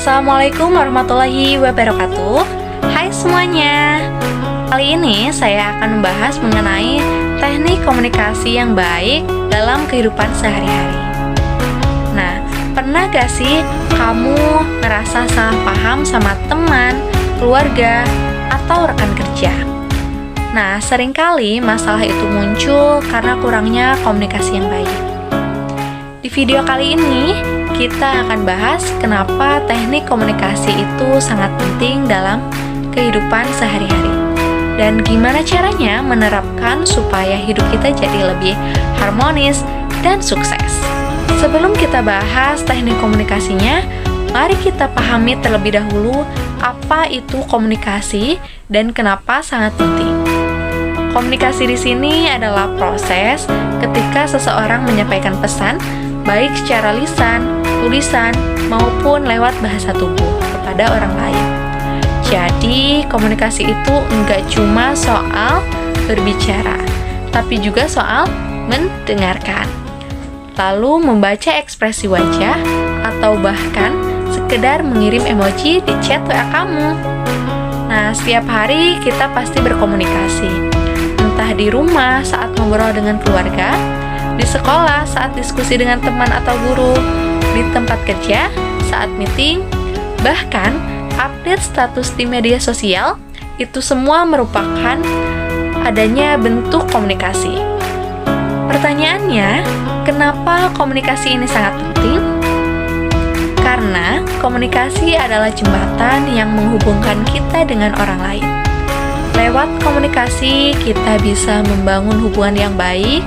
Assalamualaikum warahmatullahi wabarakatuh. Hai semuanya. Kali ini saya akan membahas mengenai teknik komunikasi yang baik dalam kehidupan sehari-hari. Nah, pernah gak sih kamu merasa salah paham sama teman, keluarga, atau rekan kerja? Nah, seringkali masalah itu muncul karena kurangnya komunikasi yang baik. Di video kali ini, kita akan bahas kenapa teknik komunikasi itu sangat penting dalam kehidupan sehari-hari dan gimana caranya menerapkan supaya hidup kita jadi lebih harmonis dan sukses. Sebelum kita bahas teknik komunikasinya, mari kita pahami terlebih dahulu apa itu komunikasi dan kenapa sangat penting. Komunikasi di sini adalah proses ketika seseorang menyampaikan pesan baik secara lisan, tulisan, maupun lewat bahasa tubuh kepada orang lain. Jadi, komunikasi itu enggak cuma soal berbicara, tapi juga soal mendengarkan. Lalu membaca ekspresi wajah, atau bahkan sekedar mengirim emoji di chat WA kamu. Nah, setiap hari kita pasti berkomunikasi. Entah di rumah saat ngobrol dengan keluarga, di sekolah saat diskusi dengan teman atau guru, di tempat kerja saat meeting, bahkan update status di media sosial, itu semua merupakan adanya bentuk komunikasi. Pertanyaannya, kenapa komunikasi ini sangat penting? Karena komunikasi adalah jembatan yang menghubungkan kita dengan orang lain. Lewat komunikasi, kita bisa membangun hubungan yang baik,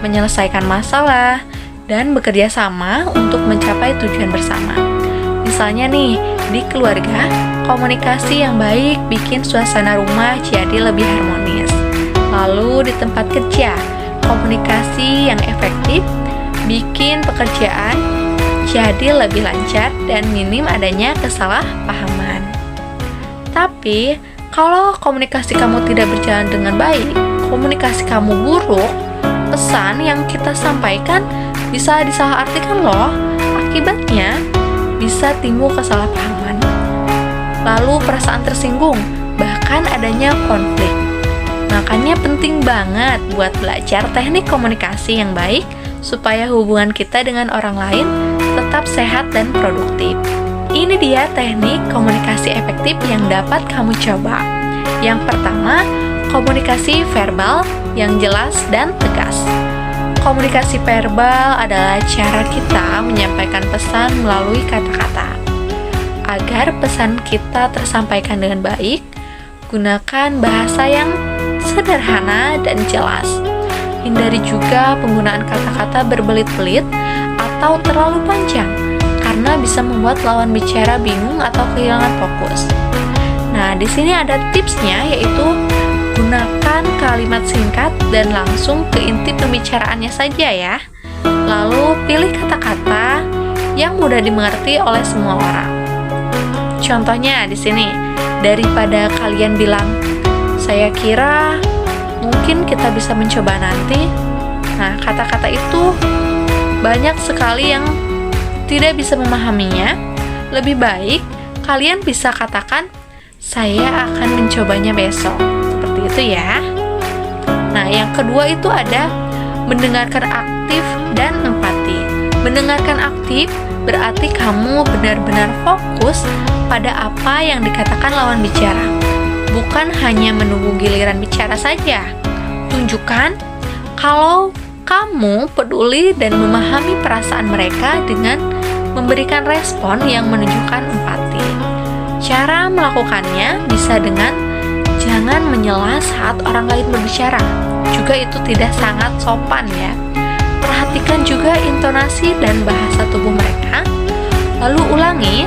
menyelesaikan masalah, dan bekerja sama untuk mencapai tujuan bersama. Misalnya nih, di keluarga, komunikasi yang baik bikin suasana rumah jadi lebih harmonis. Lalu di tempat kerja, komunikasi yang efektif bikin pekerjaan jadi lebih lancar dan minim adanya kesalahpahaman. Tapi, kalau komunikasi kamu tidak berjalan dengan baik, komunikasi kamu buruk, pesan yang kita sampaikan bisa disalahartikan loh. Akibatnya bisa timbul kesalahpahaman, lalu perasaan tersinggung, bahkan adanya konflik. Makanya penting banget buat belajar teknik komunikasi yang baik supaya hubungan kita dengan orang lain tetap sehat dan produktif. Ini dia teknik komunikasi efektif yang dapat kamu coba. Yang pertama, komunikasi verbal yang jelas dan tegas. Komunikasi verbal adalah cara kita menyampaikan pesan melalui kata-kata. Agar pesan kita tersampaikan dengan baik, gunakan bahasa yang sederhana dan jelas. Hindari juga penggunaan kata-kata berbelit-belit atau terlalu panjang, karena bisa membuat lawan bicara bingung atau kehilangan fokus. Nah, di sini ada tipsnya, yaitu gunakan kalimat singkat dan langsung ke inti pembicaraannya saja ya. Lalu pilih kata-kata yang mudah dimengerti oleh semua orang. Contohnya di sini, daripada kalian bilang, "Saya kira mungkin kita bisa mencoba nanti." Nah, kata-kata itu banyak sekali yang tidak bisa memahaminya. Lebih baik kalian bisa katakan, "Saya akan mencobanya besok." Seperti itu ya. Nah, yang kedua itu ada mendengarkan aktif dan empati. Mendengarkan aktif berarti kamu benar-benar fokus pada apa yang dikatakan lawan bicara. Bukan hanya menunggu giliran bicara saja. Tunjukkan kalau kamu peduli dan memahami perasaan mereka dengan memberikan respon yang menunjukkan empati. Cara melakukannya bisa dengan jangan menyela saat orang lain berbicara. Juga itu tidak sangat sopan ya. Perhatikan juga intonasi dan bahasa tubuh mereka. Lalu ulangi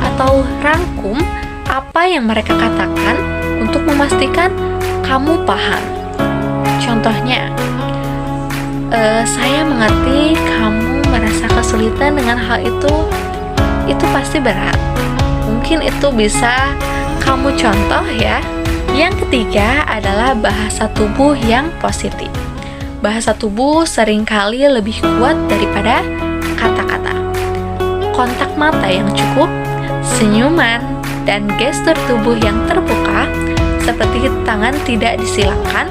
atau rangkum apa yang mereka katakan untuk memastikan kamu paham. Contohnya, "Saya mengerti kamu merasa kesulitan dengan hal itu pasti berat." Mungkin itu bisa kamu contoh ya. Yang ketiga adalah bahasa tubuh yang positif. Bahasa tubuh seringkali lebih kuat daripada kata-kata. Kontak mata yang cukup, senyuman, dan gestur tubuh yang terbuka seperti tangan tidak disilangkan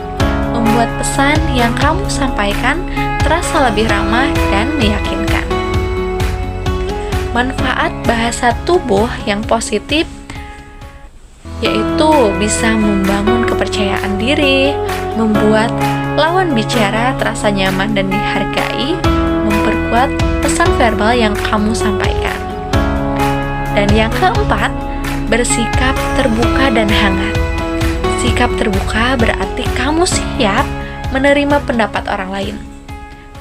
membuat pesan yang kamu sampaikan terasa lebih ramah dan meyakinkan. Manfaat bahasa tubuh yang positif yaitu bisa membangun kepercayaan diri, membuat lawan bicara terasa nyaman dan dihargai, memperkuat pesan verbal yang kamu sampaikan. Dan yang keempat, bersikap terbuka dan hangat. Sikap terbuka berarti kamu siap menerima pendapat orang lain.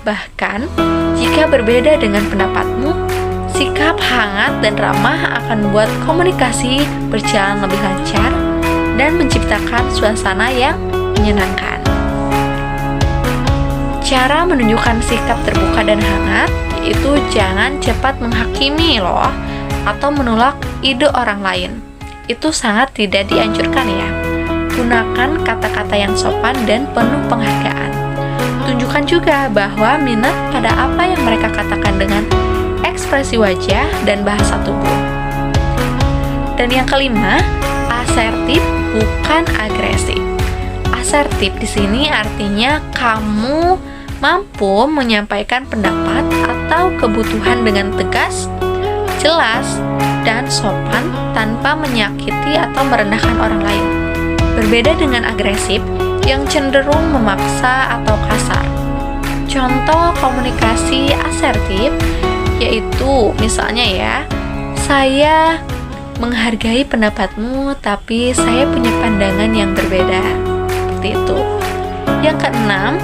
Bahkan, jika berbeda dengan pendapatmu, sikap hangat dan ramah akan membuat komunikasi berjalan lebih lancar dan menciptakan suasana yang menyenangkan. Cara menunjukkan sikap terbuka dan hangat yaitu jangan cepat menghakimi loh atau menolak ide orang lain. Itu sangat tidak dianjurkan ya. Gunakan kata-kata yang sopan dan penuh penghargaan. Tunjukkan juga bahwa minat pada apa yang mereka katakan dengan ekspresi wajah dan bahasa tubuh. Dan yang kelima, asertif bukan agresif. Asertif di sini artinya kamu mampu menyampaikan pendapat atau kebutuhan dengan tegas, jelas, dan sopan tanpa menyakiti atau merendahkan orang lain. Berbeda dengan agresif yang cenderung memaksa atau kasar. Contoh komunikasi asertif yaitu misalnya ya, saya menghargai pendapatmu tapi saya punya pandangan yang berbeda. Seperti itu. Yang keenam,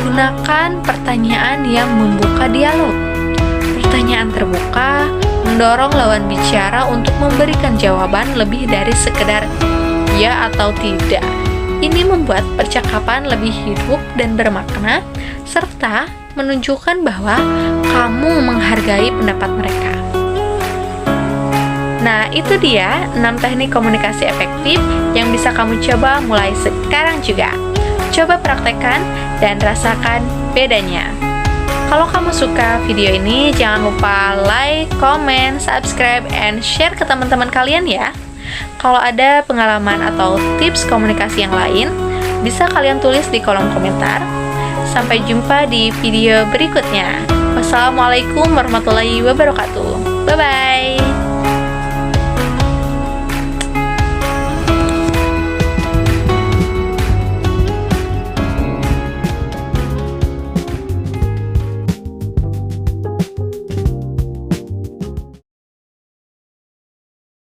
gunakan pertanyaan yang membuka dialog. Pertanyaan terbuka mendorong lawan bicara untuk memberikan jawaban lebih dari sekedar ya atau tidak. Ini membuat percakapan lebih hidup dan bermakna serta menunjukkan bahwa kamu menghargai pendapat mereka. Nah, itu dia 6 teknik komunikasi efektif yang bisa kamu coba mulai sekarang juga. Coba praktekkan dan rasakan bedanya. Kalau kamu suka video ini, jangan lupa like, comment, subscribe, and share ke teman-teman kalian ya. Kalau ada pengalaman atau tips komunikasi yang lain, bisa kalian tulis di kolom komentar. Sampai jumpa di video berikutnya. Wassalamualaikum warahmatullahi wabarakatuh. Bye-bye.